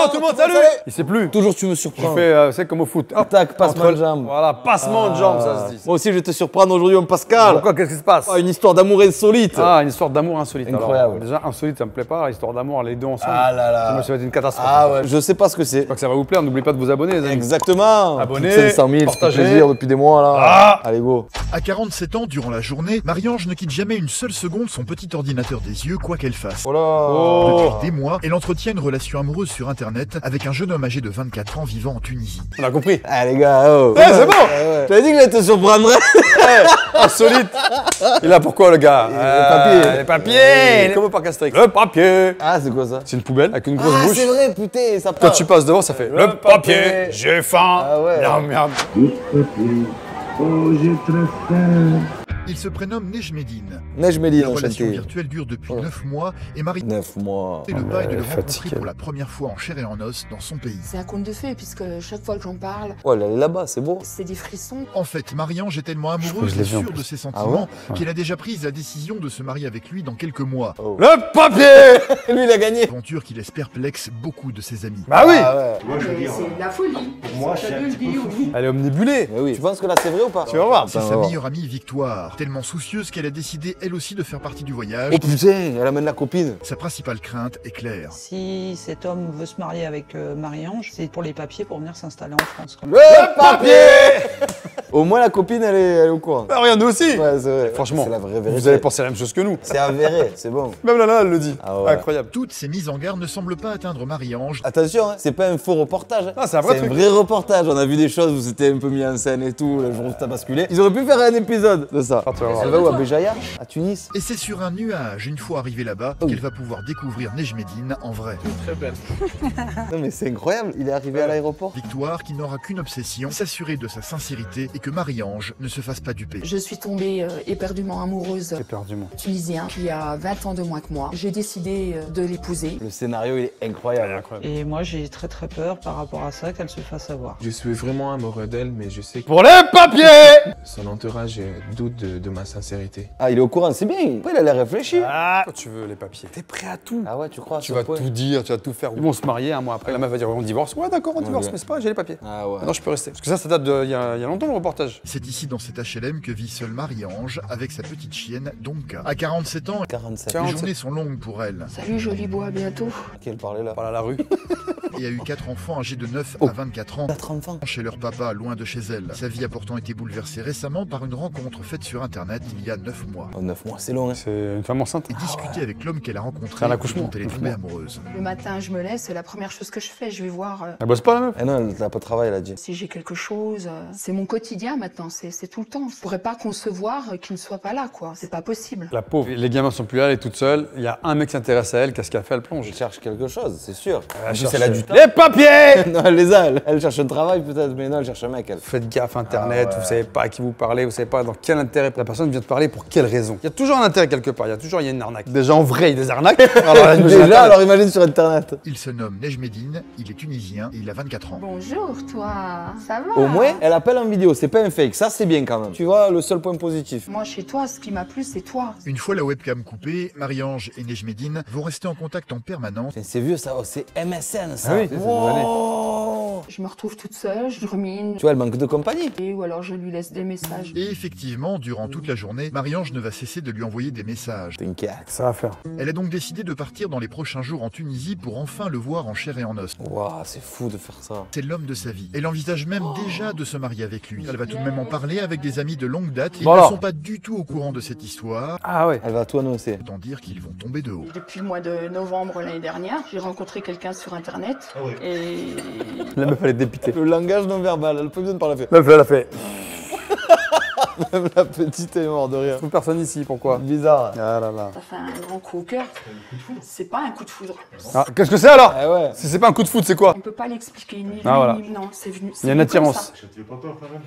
Ciao tout le monde, salut. Il sait plus. Toujours tu me surprends. Je fais, c'est comme au foot. Tac, passement de jambe. Voilà, passement de jambe, ça se dit. Moi aussi, je vais te surprendre aujourd'hui, mon Pascal. Pourquoi? Qu'est-ce qui se passe? Une histoire d'amour insolite. Ah, une histoire d'amour insolite. Incroyable. Alors, déjà, insolite, ça me plaît pas. Histoire d'amour, les deux ensemble. Ah là là. Moi, ça va être une catastrophe. Ah ouais, je sais pas ce que c'est. J'espère que ça va vous plaire. N'oubliez pas de vous abonner, les amis. Exactement. Abonnez, 500 000, partagez. plaisir depuis des mois là. Ah. Allez, go. À 47 ans, durant la journée, Marie-Ange ne quitte jamais une seule seconde son petit ordinateur des yeux, quoi qu'elle fasse. Oh là. Depuis des mois, elle entretient une relation amoureuse sur Internet avec un jeune homme âgé de 24 ans vivant en Tunisie. On a compris. Ah les gars, oh. C'est bon. T'as dit que j'allais te surprendre. Insolite. Il a pourquoi le gars? Les papiers. Comme au parc Astérix. Le papier. Ah, c'est quoi ça? C'est une poubelle avec une grosse Ah, bouche. c'est vrai, putain, ça Quand part. tu passes devant, ça fait le papier. J'ai faim. Ah ouais. Non, merde. Il se prénomme Nejmedine. Neige Méline, La relation enchanté. virtuelle dure depuis 9 mois et Marie 9 mois. fait le pas et de le rencontrer fatigué. pour la première fois en chair et en os dans son pays. C'est un conte de fées, puisque chaque fois que j'en parle, Oh, elle est là-bas, c'est beau. c'est des frissons. En fait, Marie-Ange est tellement crois que amoureuse je l'ai et vu en sûre de plus. ses sentiments Ah ouais qu'elle a déjà pris la décision de se marier avec lui dans quelques mois. Le papier. Lui, il a gagné. Aventure qui laisse perplexe beaucoup de ses amis. Bah oui. Ah ouais. C'est de la folie. Moi, je le dis, oui. Elle est omnibulée. Mais oui. Tu penses que là, c'est vrai ou pas? Tu vas voir. C'est Attends, on sa va voir. meilleure amie Victoire, tellement soucieuse qu'elle a décidé elle aussi de faire partie du voyage. Oh putain, elle amène la copine. Sa principale crainte est claire. Si cet homme veut se marier avec Marie-Ange, c'est pour les papiers pour venir s'installer en France. quoi. Le papier. Au moins, la copine, elle est au courant. Bah, regarde, nous aussi. Ouais, c'est vrai. Franchement, c'est la vraie vérité. vous allez penser la même chose que nous. C'est avéré, c'est bon. Même là, elle le dit. Ah ouais. Incroyable. Toutes ces mises en garde ne semblent pas atteindre Marie-Ange. Attention, hein, c'est pas un faux reportage. Ah, c'est un vrai truc. vrai reportage. On a vu des choses où c'était un peu mis en scène et tout, le jour où ça basculé. Ils auraient pu faire un épisode de ça. Ah, tu vas voir. Elle va où, à Béjaïa? À Tunis? Et c'est sur un nuage, une fois arrivée là-bas, Oh. qu'elle va pouvoir découvrir Nejmedine en vrai. Non mais c'est incroyable, il est arrivé à l'aéroport. Victoire qui n'aura qu'une obsession, s'assurer de sa sincérité et que Marie-Ange ne se fasse pas duper. Je suis tombée éperdument amoureuse Éperdument. d'un Tunisien qui a 20 ans de moins que moi. J'ai décidé de l'épouser. Le scénario, il est incroyable. Incroyable. Et moi, j'ai très très peur par rapport à ça qu'elle se fasse avoir. Je suis vraiment amoureux d'elle, mais je sais que Pour les papiers. son entourage doute de ma sincérité. Ah, il est au courant, c'est bien. Après, il a l'air réfléchi. Ah, quand tu veux les papiers. T'es prêt à tout. Ah ouais, tu crois à Tu ce vas point? tout dire, tu vas tout faire. Ils vont se marier un mois après. La meuf va dire on divorce. Ouais, d'accord, on divorce, Ok. mais c'est pas, j'ai les papiers. Ah ouais. Maintenant, je peux rester. Parce que ça date d'il y a longtemps le reportage. C'est ici dans cet HLM que vit seule Marie-Ange avec sa petite chienne Donka. À 47 ans, 47. Tiens. les 47. journées sont longues pour elle Salut, joli bois, à bientôt. Qu'elle parlait là. Voilà la rue. et a eu 4 enfants âgés de 9 Oh. à 24 ans. 4 enfants. Chez leur papa, loin de chez elle. Sa vie a pourtant été bouleversée récemment par une rencontre faite sur Internet il y a 9 mois. Oh, 9 mois, c'est long, hein. C'est une femme enceinte. Et discuter avec l'homme qu'elle a rencontré, C'est un accouchement. dont elle est tombée amoureuse. Le matin, je me lève, c'est la première chose que je fais. Je vais voir Elle bosse pas la meuf. Eh non, elle n'a pas de travail, elle a dit. si j'ai quelque chose. C'est mon quotidien maintenant, c'est tout le temps. Je pourrais pas concevoir qu'il ne soit pas là, quoi. C'est pas possible. La pauvre. Les gamins sont plus là, elle est toute seule. Il y a un mec qui s'intéresse à elle. Qu'est-ce qu'elle fait? Elle plonge. Elle cherche quelque chose, c'est sûr. En plus, cherche- elle a du temps. Les papiers. Non, elle les a, elle cherche un travail peut-être, mais non, elle cherche un mec, elle. Faites gaffe, Internet, Ah ouais. vous savez pas à qui vous parlez, vous savez pas dans quel intérêt la personne vient te parler, pour quelle raison. Il y a toujours un intérêt quelque part, il y a une arnaque. Déjà en vrai, il y a des arnaques. Alors, Déjà, alors imagine sur Internet. Il se nomme Nejmedine, il est tunisien et il a 24 ans. Bonjour, toi. Ça va? Au moins, elle appelle en vidéo, c'est pas un fake, ça c'est bien quand même. Tu vois, le seul point positif. Moi, chez toi, ce qui m'a plu, c'est toi. Une fois la webcam coupée, Marie-Ange et Nejmedine vont rester en contact en permanence. Putain, c'est vieux ça, oh, c'est MSN ça. Ah oui, c'est des années. Wow. Je me retrouve toute seule, je rumine. Tu vois, elle manque de compagnie. Ou alors je lui laisse des messages. Et effectivement, durant toute la journée, Marie-Ange ne va cesser de lui envoyer des messages. T'inquiète. Ça va faire. Elle a donc décidé de partir dans les prochains jours en Tunisie pour enfin le voir en chair et en os. Waouh, c'est fou de faire ça. C'est l'homme de sa vie. Elle envisage même déjà de se marier avec lui. Elle va tout de même en parler avec des amis de longue date. Ils Voilà. ne sont pas du tout au courant de cette histoire. Ah ouais. Elle va tout annoncer. Autant dire qu'ils vont tomber de haut. Depuis le mois de novembre l'année dernière, j'ai rencontré quelqu'un sur Internet. Et La meuf, elle est dépitée. Le langage non verbal, elle a pas besoin de parler. La meuf, là, elle a fait. Même la petite est morte de rire. Je trouve personne ici, pourquoi? Bizarre. Ah là là. ça fait un grand coup au cœur. C'est pas un coup de foudre. Ah, qu'est-ce que c'est alors? Ah ouais. Si c'est pas un coup de foot, c'est quoi? On peut pas l'expliquer ni Ah, voilà. ni non, c'est venu. Il y a une attirance.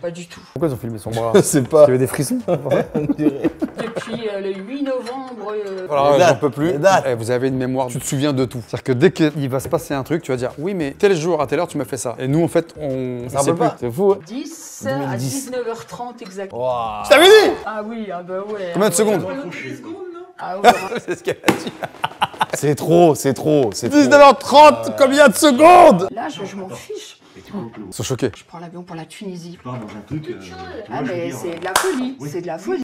Pas du tout. Pourquoi ils ont filmé son bras? C'est pas. Il y avait des frissons. On dirait. Depuis le 8 novembre. Alors, Les j'en dates, peux plus. les dates. Eh, vous avez une mémoire, tu te souviens de tout. C'est-à-dire que dès qu'il va se passer un truc, tu vas dire oui, mais tel jour à telle heure, tu m'as fait ça. Et nous, en fait, on Ça sait rappelle plus. pas. C'est fou. Hein. 10 2010. à 19h30 exactement. Waouh. Je t'avais dit! Ah oui, ah bah ouais. Combien de secondes? Ah ouais. C'est ce qu'elle a dit. C'est trop, c'est trop. 19h30, combien de secondes? Là, je m'en fiche. Ils sont choqués. Je prends l'avion pour la Tunisie. Dans un truc. Ah, mais c'est de la folie. C'est de la folie.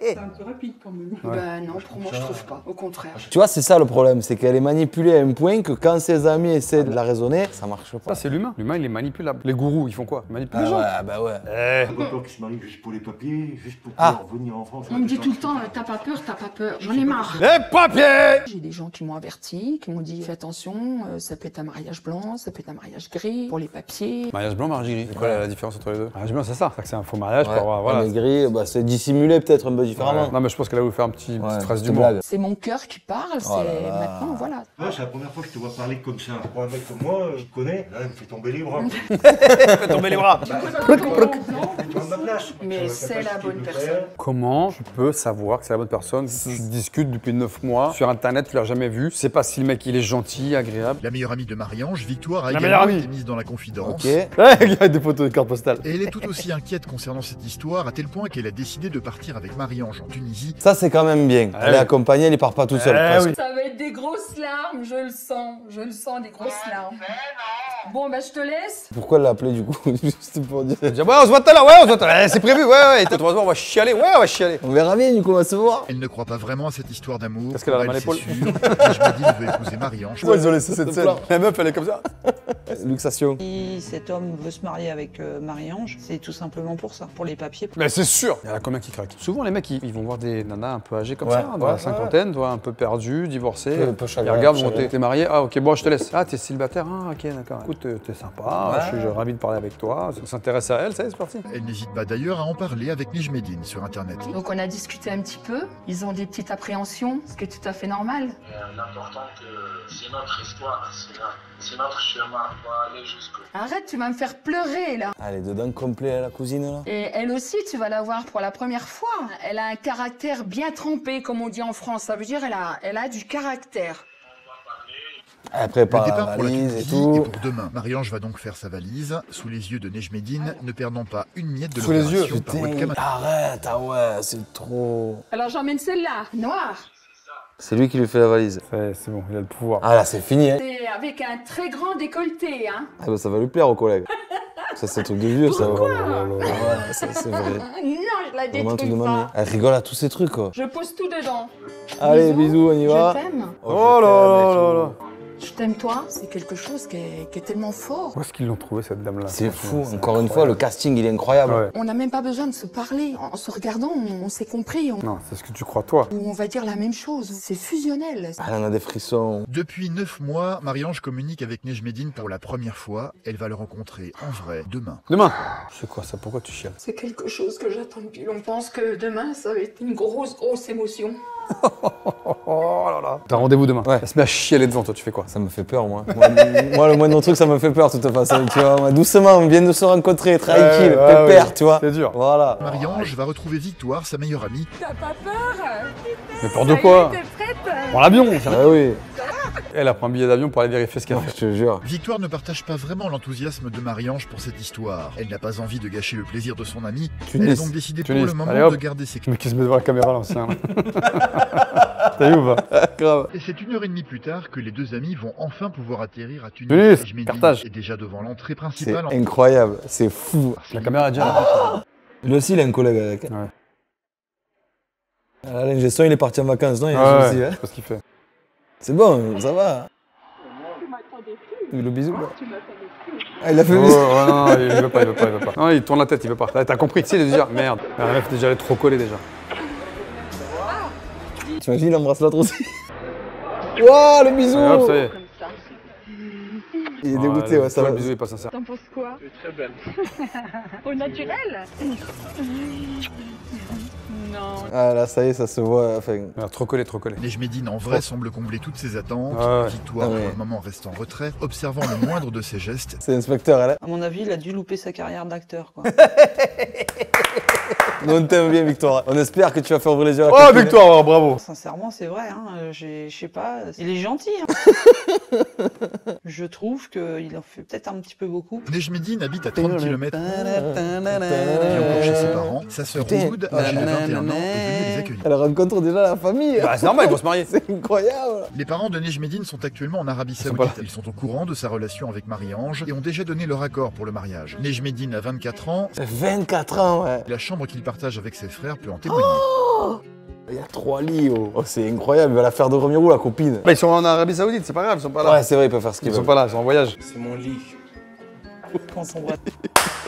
C'est un peu rapide quand même. Bah non, pour moi, je trouve pas. Au contraire. Tu vois, c'est ça le problème, c'est qu'elle est manipulée à un point que quand ses amis essaient de la raisonner, ça marche pas. Ça, c'est l'humain. L'humain, il est manipulable. Les gourous, ils font quoi? Ils manipulent les gens. ouais, bah ouais. T'as pas peur qu'il se marie juste pour les papiers, juste pour pouvoir venir en France. On me dit tout le temps, t'as pas peur, t'as pas peur. J'en ai marre. Les papiers! J'ai des gens qui m'ont averti, qui m'ont dit fais attention, ça peut être un mariage blanc, ça peut être un mariage gris, pour les papiers. Mariage blanc, mariage gris. C'est quoi la différence entre les deux? Mariage blanc, c'est ça. C'est un faux mariage pour avoir. Voilà. Voilà. Gris, bah, c'est dissimulé peut-être un peu différemment. Ouais. Non, mais je pense qu'elle a voulu faire un petit petite phrase petite d'humour. blague. C'est mon cœur qui parle, c'est maintenant, voilà. Ouais, c'est la première fois que je te vois parler comme ça. Pour un mec comme moi, je connais. Là, il me fait tomber les bras. Fais tomber les bras. Tu vois ma place. Mais c'est la bonne personne. Comment tu peux savoir que c'est la bonne personne? Tu discutes depuis 9 mois sur internet, tu l'as jamais vu. Tu sais pas si le mec il est gentil, agréable. La meilleure amie de Marie-Ange, Victoire, a La meilleure également amie. été mise dans la confidence. Ok. Il y a des photos de cartes postales. Et elle est tout aussi inquiète concernant cette histoire, à tel point qu'elle a décidé de partir avec Marie-Ange en Tunisie. Ça, c'est quand même bien. Elle est accompagnée, elle part pas tout seul. parce que- Ça va être des grosses larmes, je le sens, des grosses larmes. Bon, bah je te laisse. Pourquoi elle l'a appelé du coup? Juste pour dire. Ouais, on se voit tout à l'heure, ouais, on se voit tout à l'heure. C'est prévu, ouais. On va se voir, on va chialer, ouais, on va chialer. On verra bien du coup, on va se voir. Elle ne croit pas vraiment à cette histoire d'amour. Est-ce qu'elle a Pour mal elle, à l'épaule c'est sûr. Nejmedine veut épouser Marie-Ange. Ils ont laissé cette scène. La meuf, elle est comme ça. Luxation. Si cet homme veut se marier avec Marie-Ange, c'est tout simplement pour ça, pour les papiers. Mais c'est sûr. Il y en a combien qui craquent? Souvent, les mecs, ils vont voir des nanas un peu âgées comme Ouais, ça, dans ouais, la cinquantaine, toi, un peu perdu, divorcé. Un peu Ils chagrin, regardent, bon, chagrin. t'es marié, ah ok, bon, je te laisse. Ah, t'es célibataire, ah ok, d'accord. Écoute, t'es sympa, je suis ravi de parler avec toi. On s'intéresse à elle, ça y est, c'est parti. Elle n'hésite pas d'ailleurs à en parler avec Nejmedine sur internet. Donc on a discuté un petit peu, ils ont des petites appréhensions, ce qui est tout à fait normal. L'important que c'est notre histoire, c'est notre chemin, on va aller jusqu'au. Arrête, tu vas me faire pleurer là. Allez, dedans complet la cousine là. Et elle aussi, tu vas la voir pour la première fois. Elle a un caractère bien trempé, comme on dit en France. Ça veut dire elle a du caractère. Elle Le prépare la départ pour la valise et Tunisie est tout. pour demain. Marie-Ange va donc faire sa valise, sous les yeux de Nejmedine, ne perdant pas une miette de Sous les yeux, l'opération par webcam. Arrête, ah ouais, c'est trop. Alors j'emmène celle-là, noire. C'est lui qui lui fait la valise. C'est bon, il a le pouvoir. Ah là, c'est fini, hein. C'est avec un très grand décolleté, hein. Ah bah, ça va lui plaire au collègue. Ça, c'est un truc de vieux, ça. Pourquoi Ouais, ça, c'est vrai. Non, je la Vraiment un truc de détruis mamie. pas. Elle rigole à tous ces trucs, quoi. Je pose tout dedans. Allez, bisous, on y va. Je t'aime. Oh là là là là. Je t'aime toi. C'est quelque chose qui est tellement fort. Où est-ce qu'ils l'ont trouvé, cette dame-là? C'est franchement, fou. Encore une fois, le casting, il est incroyable. Ouais. On n'a même pas besoin de se parler. En se regardant, on s'est compris. Non, c'est ce que tu crois, toi. On va dire la même chose. C'est fusionnel. Elle en a des frissons. Depuis 9 mois, Marie-Ange communique avec Nejmedine pour la première fois. Elle va le rencontrer en vrai demain. Demain. C'est quoi ça? Pourquoi tu chiales? C'est quelque chose que j'attends depuis longtemps. Je pense que demain, ça va être une grosse émotion. Oh là là. T'as rendez-vous demain. Ouais. Elle se met à chialer devant toi, tu fais quoi? Ça me fait peur, moi. Moi, le moindre truc, ça me fait peur, de toute façon. Tu vois, moi, doucement, on vient de se rencontrer, tranquille, Ouais, pépère, ouais. tu vois. C'est dur. Voilà. Marie-Ange va retrouver Victoire, sa meilleure amie. T'as pas peur? Mais peur de quoi? Prends l'avion. Ah oui, Elle a pris un billet d'avion pour aller vérifier ce qu'elle fait. je te jure. Victoire ne partage pas vraiment l'enthousiasme de Marie-Ange pour cette histoire. Elle n'a pas envie de gâcher le plaisir de son amie. Elle a Tunis. donc décidé Tunis. pour le moment Allez, hop. de garder ses Mais qui se met devant la caméra, l'ancien. Là. T'as vu ou pas? Grave. Et c'est 1h30 plus tard que les deux amis vont enfin pouvoir atterrir à Tunis. Tunis, Nejmedine Carthage. est déjà devant l'entrée C'est principale. incroyable, c'est fou. La caméra est déjà là. Lui aussi, il a un collègue avec. Ouais. Ah, l'ingé son, il est parti en vacances, non? Il a Ouais, aussi, je hein. sais pas ce qu'il fait. C'est bon, ça va. Le bisou, là. Ah, il a fait Oh, bisou. ouais, non, il veut pas. Non, il tourne la tête, il veut pas. T'as compris, tu sais, de dire merde. La meuf, déjà, elle est trop collée déjà. T'imagines, il embrasse l'autre aussi. Waouh, le bisou. Et hop, ça y est. Il est dégoûté, ouais, ça va. Le bisou est pas sincère. T'en penses quoi? Tu es très belle. Au naturel? Non. Ah là, ça y est, ça se voit. Enfin, Ah, trop collé. Nejmedine en vrai semble combler toutes ses attentes. Ouais. Victoire Ah ouais. pour le moment reste en retrait, observant le moindre de ses gestes. c'est l'inspecteur, elle. À mon avis, il a dû louper sa carrière d'acteur, quoi. Nous, on t'aime bien, Victoire. On espère que tu vas faire ouvrir les yeux à la Oh, copine. Victoire, bravo. Sincèrement, c'est vrai, hein. Je sais pas. Il est gentil, hein. Je trouve qu'il en fait peut-être un petit peu beaucoup. Nejmedine habite à 30 km et encore chez ses parents. Sa sœur Aude, âgée de 21 ans, est venue les accueillir. Elle rencontre déjà la famille. Bah, c'est normal, ils vont se marier. C'est incroyable. Les parents de Nejmedine sont actuellement en Arabie sont Saoudite. pas là. Ils sont au courant de sa relation avec Marie-Ange et ont déjà donné leur accord pour le mariage. Nejmedine a 24 ans. 24 ans, ouais. La chambre qu'il partage avec ses frères peut en témoigner. Il y a 3 lits, oh. Oh, c'est incroyable. Il va la faire dormir où, la copine? Bah, ils sont en Arabie Saoudite, c'est pas grave, ils sont pas là. Ouais, c'est vrai, il peut faire ce qu'il Ils veut. sont pas là, ils sont en voyage. C'est mon lit. Quand on s'embrasse.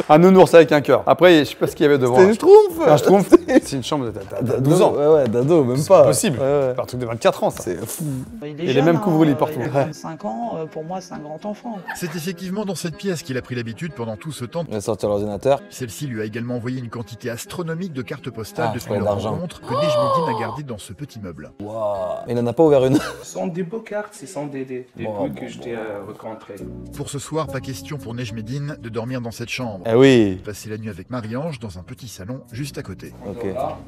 Un nounours avec un cœur. Après, je sais pas ce qu'il y avait devant. C'était une schtroumpf. Un schtroumpf. C'est une chambre de t'as 12 ans. Ouais, ouais, d'ado, même C'est pas. pas possible. Ouais, ouais. Un truc de 24 ans, ça. C'est fou. Il Et est les mêmes jeune, couvre-lits partout. Il a 25 ans, pour moi c'est un grand enfant. C'est effectivement dans cette pièce qu'il a pris l'habitude pendant tout ce temps. Il va sortir l'ordinateur. Celle-ci lui a également envoyé une quantité astronomique de cartes postales Ah, depuis ouais, leur d'argent. rencontre que Nejmedine a gardé dans ce petit meuble. Waouh. Il en a pas ouvert une. Ce sont des beaux cartes, ce sont des Bon, que je t'ai rencontrés. Pour ce soir, pas question pour Nejmedine de dormir dans cette chambre. Eh oui. Passer la nuit avec Marie-Ange dans un petit salon juste à côté. Ok.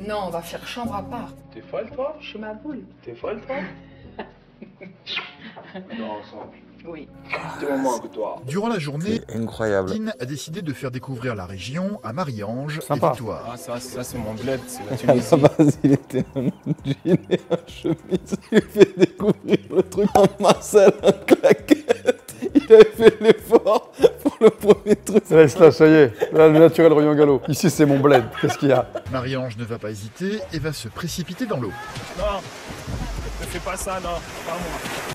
Non, on va faire chambre à part. T'es folle, toi? Je suis ma boule. T'es folle, toi? On dort ensemble. Oui. T'es mon manque, toi. Durant la journée, C'est incroyable. Nejmedine a décidé de faire découvrir la région à Marie-Ange et Sympa. Victoire. Ah, ça c'est mon bled, c'est la À la Tunisie. base, il était un jean et un chemise. Il fait découvrir le truc en Marcel, en claquette. Il avait fait l'effort pour le premier truc. Là, ça y est. Là, le naturel Royan Gallo. Ici, c'est mon bled. Qu'est-ce qu'il y a? Marie-Ange ne va pas hésiter et va se précipiter dans l'eau. Non, ne fais pas ça, non, pas moi.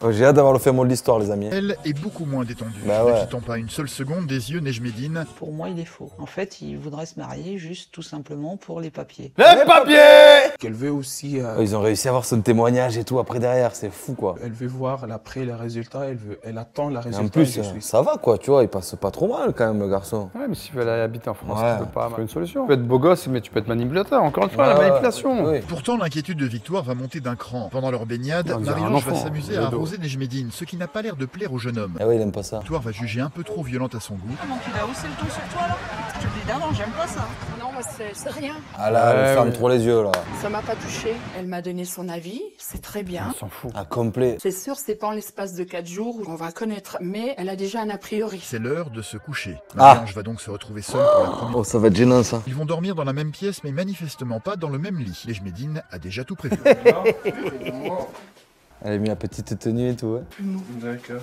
Oh, j'ai hâte d'avoir le fait mot de l'histoire, les amis. Elle est beaucoup moins détendue, Bah ne ouais. quittant pas une seule seconde des yeux Nejmedine. Pour moi il est faux. En fait il voudrait se marier juste tout simplement pour les papiers. Les papiers! Qu'elle veut aussi, Oh, ils ont réussi à avoir son témoignage et tout après derrière, c'est fou quoi. elle veut voir l'après, le résultat, elle attend le Et résultat. en plus, je suis. ça va quoi, tu vois, il passe pas trop mal quand même, le garçon. Ouais, mais si tu veux aller habiter en France, Ouais. tu peux pas. C'est une solution. Tu peux être beau gosse, mais tu peux être manipulateur. Encore une fois, la Ouais, manipulation. oui. Pourtant, l'inquiétude de Victoire va monter d'un cran. Pendant leur baignade, On dirait un Marie-Ange va enfant, s'amuser le à dos. arroser Nejmedine, ce qui n'a pas l'air de plaire au jeune homme. Ah oui, il aime pas ça. Victoire va juger un peu trop violente à son goût. Comment tu vas hausser le ton sur toi là? Je te dis d'avant, j'aime pas ça. Non, moi, c'est rien. Ah là, elle Ouais, ferme ouais. trop les yeux là. Ça m'a pas touché. Elle m'a donné son avis, c'est très bien. On s'en fout. Ah, complet. C'est sûr, c'est pas en l'espace de 4 jours où on va connaître, mais elle a déjà un a priori. C'est l'heure de se coucher. Ah. Marie-Ange va donc se retrouver seule pour la première. Oh, ça va être gênant ça. Ils vont dormir dans la même pièce, mais manifestement pas dans le même lit. Nejmedine a déjà tout prévu. Elle a mis la petite tenue et tout, ouais. D'accord.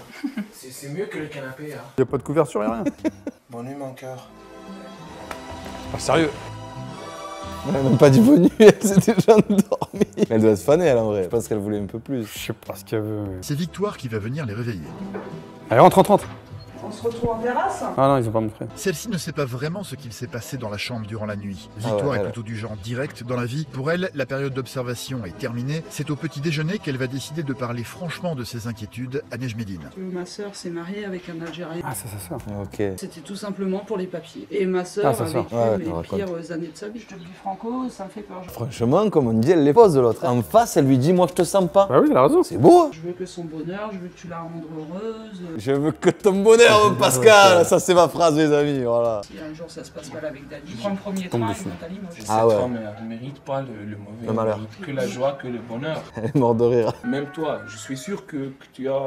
C'est mieux que le canapé, hein. Y a pas de couverture, y a rien. Bonne nuit, mon cœur. Ah, sérieux. Elle a même pas dit bonne nuit, elle s'est déjà endormie. Elle doit se faner, elle en vrai. Je pense qu'elle voulait un peu plus. Je sais pas ce qu'elle veut. mais- C'est Victoire qui va venir les réveiller. Allez, rentre. On se retrouve en terrasse. Ah non, ils ont pas montré. Celle-ci ne sait pas vraiment ce qu'il s'est passé dans la chambre durant la nuit. Ah ouais, Victoire est elle. plutôt du genre direct dans la vie. Pour elle, la période d'observation est terminée. C'est au petit déjeuner qu'elle va décider de parler franchement de ses inquiétudes à Nejmedine. Ma sœur s'est mariée avec un Algérien. Ah, c'est ça. Ok. C'était tout simplement pour les papiers. Et ma sœur Ah, a ça vécu sort. Ouais, les tu racontes. pires années de sa vie. Je te le dis franco, ça me fait peur. Franchement, comme on dit, elle les pose de l'autre. En face, elle lui dit, moi je te sens pas. Bah oui, elle a raison. C'est beau, hein. Je veux que son bonheur, je veux que tu la rendes heureuse. Je veux que ton bonheur, Pascal. Ça, c'est ma phrase, les amis, voilà. Si un jour ça se passe mal avec Dali, je prends le premier train avec Nathalie, moi je sais. Ah ouais. Cette femme, elle ne mérite pas le mauvais. Le malheur. Elle mérite que la joie, que le bonheur. Elle est morte de rire. Même toi, je suis sûr que tu as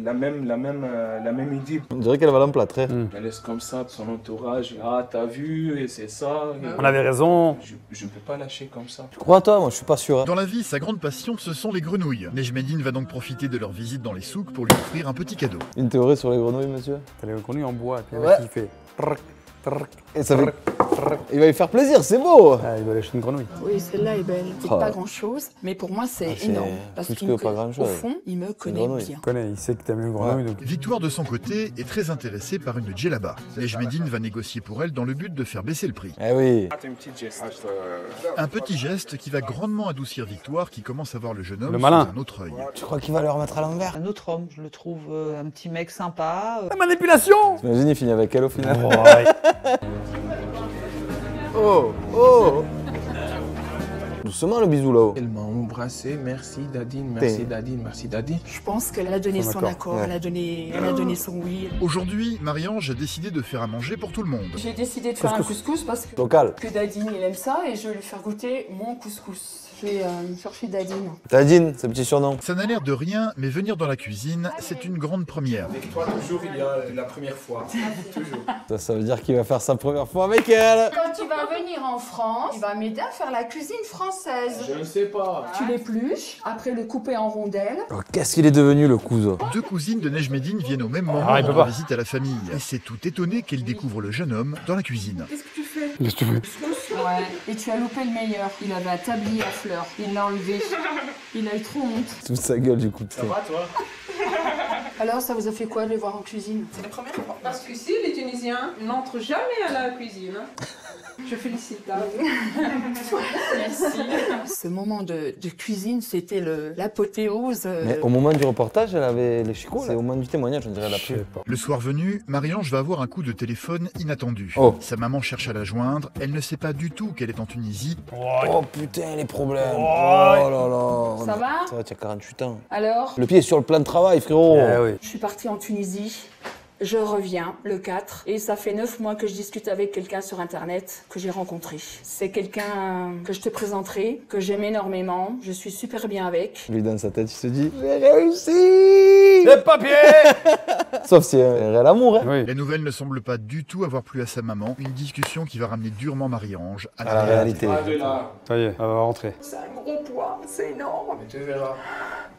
la même idée. On dirait qu'elle va l'emplâtrer. Elle laisse comme ça son entourage. Ah, t'as vu, et c'est ça. On avait raison. Je ne peux pas lâcher comme ça. Tu crois, toi? Moi, je suis pas sûr. Hein. Dans la vie, sa grande passion, ce sont les grenouilles. Nejmedine va donc profiter de leur visite dans les souks pour lui offrir un petit cadeau. Une théorie sur les grenouilles, monsieur? Elle est connue en bois. Et puis Ouais. il fait. Trrr, trrr, Et ça fait... trrr. Il va lui faire plaisir, c'est beau. Ah, il doit lâcher une grenouille. Oui, celle-là est belle. C'est Oh. pas grand-chose, mais pour moi, c'est Ah, c'est énorme. Parce plus qu'il que me pas connaît. grand-chose. Au fond, il me connaît grenouille. bien. Il connaît, il sait que t'aimes une grenouille. Donc... Victoire, de son côté, est très intéressée par une djellaba. Nejmedine va négocier pour elle dans le but de faire baisser le prix. Eh oui. Ah, t'as une petite geste. Un petit geste qui va grandement adoucir Victoire, qui commence à voir le jeune homme Le sous malin. un autre œil. Tu crois qu'il va le remettre à l'envers? Un autre homme, je le trouve un petit mec sympa. La manipulation. T'imagines, il finit avec elle au final. Ouais. Oh, oh. Doucement le bisou là-haut. Elle m'a embrassé. Merci, Dadine. Merci, Dadine. Merci, Dadine. Je pense qu'elle a donné Son son accord. accord, Ouais. elle a donné son oui. Aujourd'hui, Marie-Ange a décidé de faire à manger pour tout le monde. J'ai décidé de faire un couscous parce Local. que Dadine il aime ça et je vais lui faire goûter mon couscous. Je suis Dadine. Tadine, c'est le petit surnom. Ça n'a l'air de rien, mais venir dans la cuisine, c'est une grande première. Avec toi, toujours, il y a la première fois. Toujours. Ça veut dire qu'il va faire sa première fois avec elle. Quand tu vas venir en France, tu vas m'aider à faire la cuisine française. Je ne sais pas. Tu l'épluches, après le couper en rondelles. Oh, qu'est-ce qu'il est devenu le cousin? Deux cousines de Nejmédine viennent au même moment il peut rendre pas. visite à la famille. Et c'est tout étonné qu'elle découvre le jeune homme dans la cuisine. Qu'est-ce que tu fais? Qu'est-ce que tu veux? Ouais. Et tu as loupé le meilleur. Il avait un tablier à fleurs. Il l'a enlevé. Il a eu trop honte. Toute sa gueule du coup. Ça va, toi? Alors, ça vous a fait quoi de les voir en cuisine? C'est la première fois. Parce qu'ici, les Tunisiens n'entrent jamais à la cuisine. Je félicite. Merci. Ce moment de cuisine, c'était l'apothéose. Mais au moment du reportage, elle avait les chicots. C'est au moment du témoignage, on dirait la Je sais pas. Le soir venu, Marie-Ange va avoir un coup de téléphone inattendu. Oh. Sa maman cherche à la joindre, elle ne sait pas du tout qu'elle est en Tunisie. Oh putain, les problèmes. Oh là là. Ça va? Ça va, tu as 48 ans. Alors, Le pied est sur le plan de travail, frérot. Eh oui. je suis partie en Tunisie. Je reviens le 4 et ça fait 9 mois que je discute avec quelqu'un sur internet que j'ai rencontré. C'est quelqu'un que je te présenterai, que j'aime énormément, je suis super bien avec. Lui, dans sa tête, il se dit j'ai réussi. Les papiers. Sauf si elle est l'amour. Hein. Oui. La nouvelle ne semble pas du tout avoir plu à sa maman. Une discussion qui va ramener durement Marie-Ange à À la la réalité. réalité. Pas de là. Ça y est, elle va rentrer. C'est un gros poids, c'est énorme. Mais tu verras.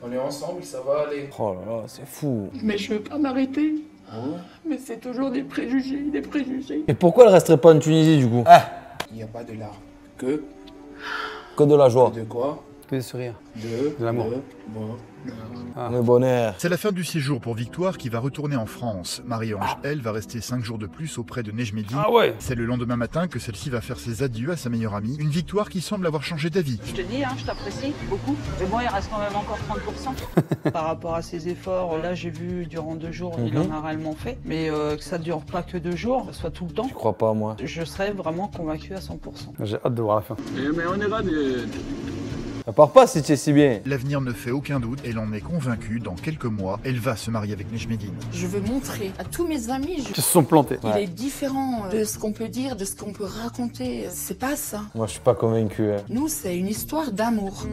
On est ensemble, ça va aller. Oh là là, c'est fou. Mais je veux pas m'arrêter. Mais c'est toujours des préjugés, des préjugés. Et pourquoi elle resterait pas en Tunisie du coup? Il n'y a pas de là. Que Que de la joie. de quoi? Que des sourires. De l'amour. Bon. Le bonheur. C'est la fin du séjour pour Victoire qui va retourner en France. Marie-Ange, elle, va rester 5 jours de plus auprès de Nejmédine. Ah ouais. C'est le lendemain matin que celle-ci va faire ses adieux à sa meilleure amie. Une Victoire qui semble avoir changé d'avis. Je te dis, hein, je t'apprécie beaucoup. Mais bon, il reste quand même encore 30%. Par rapport à ses efforts, là, j'ai vu durant 2 jours, il en a réellement fait. Mais que ça dure pas que 2 jours, que ce soit tout le temps. Je crois pas, moi. Je serais vraiment convaincu à 100%. J'ai hâte de voir la fin. Mais on ira de... Ça part pas si tu es si bien. L'avenir ne fait aucun doute, elle en est convaincue. Dans quelques mois, elle va se marier avec Nejmédine. Je veux montrer à tous mes amis Ils se sont plantés. qu'il est différent de ce qu'on peut dire, de ce qu'on peut raconter. C'est pas ça. Moi, je suis pas convaincu. Hein. Nous, c'est une histoire d'amour.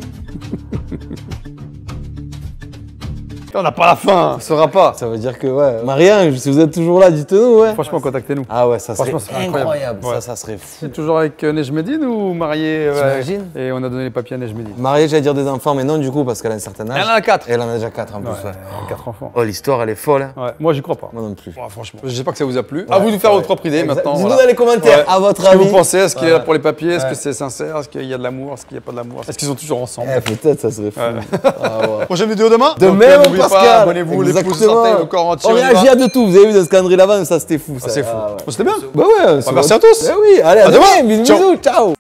On n'a pas la fin. On saura pas. Ça veut dire que, ouais. Marianne, si vous êtes toujours là, dites-nous, ouais. Franchement, contactez-nous. Ah ouais, ça serait Franchement, c'est incroyable. incroyable. Ouais. Ça serait fou. C'est toujours avec Nejmédine ou marié T'imagines? Et on a donné les papiers à Nejmédine. Mariée, j'allais dire des enfants, mais non, du coup, parce qu'elle a un certain âge. Elle en a 4. Elle en a déjà 4 en plus, ouais. 4 enfants. Oh, l'histoire, elle est folle. Hein. Ouais, moi j'y crois pas. Moi non plus. Ouais, franchement. J'espère que ça vous a plu. À vous de faire ouais. votre propre idée maintenant. Dites-nous voilà. dans les commentaires, Ouais. à votre Ce que avis. vous pensez, est-ce qu'il est là pour les papiers, est-ce Ouais. que c'est sincère, est-ce qu'il y a de l'amour, est-ce qu'il n'y a pas de l'amour, est-ce qu'ils sont toujours ensemble. Eh, peut-être, ça serait fou. Ouais. Ah ouais. Prochaine vidéo demain. Demain, Donc, n'oubliez Pascal. pas, abonnez-vous, les pouces, Exactement. sortez le corps entier. On y va. réagit à de tout. Vous avez vu de Scandry Lavant, ça c'était fou. Ah, c'est fou. Ah, ouais. Bon, c'était bien. Bah ouais. Merci à tous. Eh oui, allez, à À demain. demain. Bisous, Ciao. bisous, ciao.